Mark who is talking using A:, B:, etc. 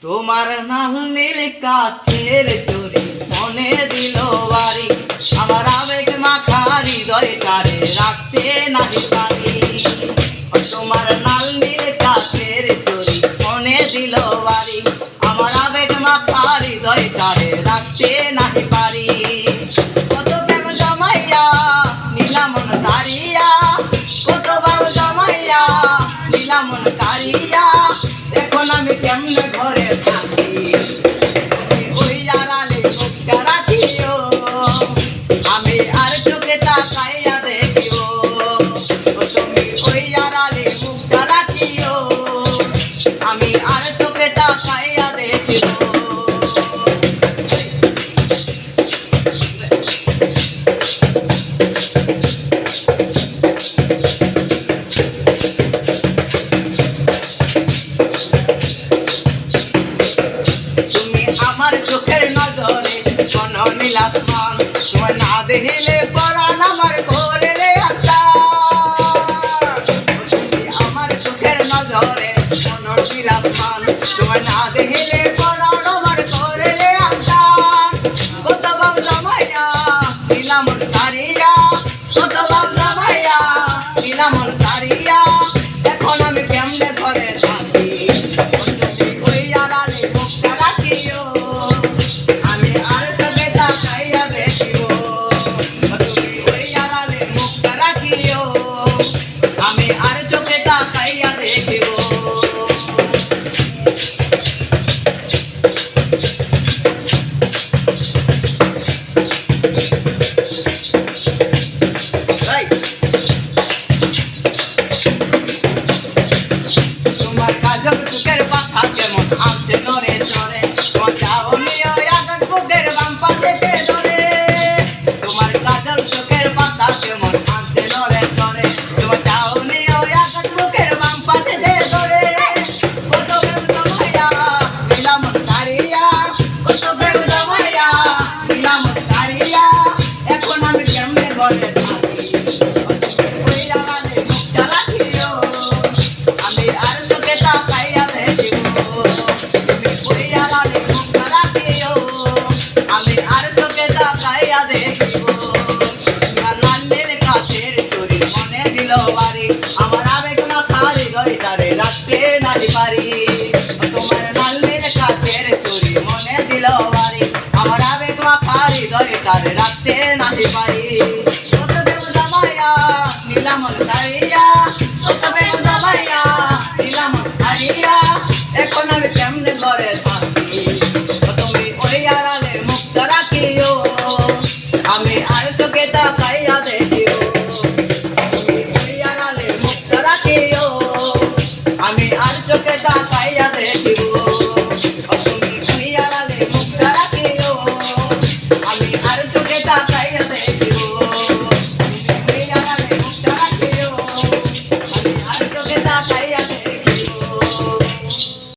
A: তোমার নাম নীল কাছের চুরি মনে দিল বাড়ি, আমার আবেগ মাখা হৃদয়টারে রাখতে নাহি পারি। তোমার নাল নীল কাছের চুরি মনে দিল বাড়ি, আমার আবেগ মাখা হৃদয়টারে রাখতে নাহি পারি। কত প্রেম জমাইয়া নিলাম মন কারিয়া, কত ভাব জমাইয়া নিলাম মন কারিয়া, এখন আমি কেমনে ঘরে থাকি, ওই আড়ালে মুখটা রাখিও, আমি আর চোখে তাকাইয়া দেখিও, তুমি ওই আড়ালে মুখটা রাখিও, আমি আর চোখে তাকাইয়া দেখিও। আমার চোখের নজরে কোন নীলাসমান, তোমার না দেখিলে পরাণ আমার ঘরে রে আত্মা। আমার চোখের নজরে কোন নীলাসমান, তোমার না দেখিলে পরাণ আমার ঘরে রে আত্মা। কত ভাব জমাইয়া নিলাম মন কারিয়া, কত ভাব জমাইয়া নিলাম মন কারিয়া, এখন আমি কেমনে ঘরে থাকি, ওই আড়ালে মুখটা রাখিও, আমি আর চোখে তাকাইয়া দেখিও, তুমি ওই আড়ালে মুখটা রাখিও, আমি আর চোখে তাকাইয়া দেখিও। তোমার কাজল চোখের পাখা কেমন আনতে নড়ে চড়ে, তোমার চাহনিও আকাশ বুকের বাম পাশেতে ধরে। তোমার কাজল চোখের পাখা কেমন আনতে নড়ে চড়ে, তোমার চাহনিও আকাশ বুকের বাম পাশেতে ধরে। কত প্রেম জমাইয়া নিলাম মন কারিয়া, কত প্রেম জমাইয়া নিলাম মন কারিয়া, এখন আমি কেমনে ঘরে থাকি, ওই আড়ালে মুখটা রাখিও, আমি আর চোখে তাকাইয়া দেখিও, তুমি ওই আড়ালে মুখটা রাখিও, আমি আর চোখে তাকাইয়া দেখিও। তোমার নান্নের কাছের চুরি মনে দিল বাড়ি, আমার আবেগ মাখা হৃদয়টারে রাখতে নাহি পারি। তোমার নান্নের কাছের চুরি মনে দিল বাড়ি, আমার আবেগ মাখা হৃদয়টারে রাখতে নাহি পারি। কত প্রেম জমাইয়া নিলাম মন কারিয়া, কত প্রেম জমাইয়া নিলাম মন কারিয়া, এখন আমি কেমনে ঘরে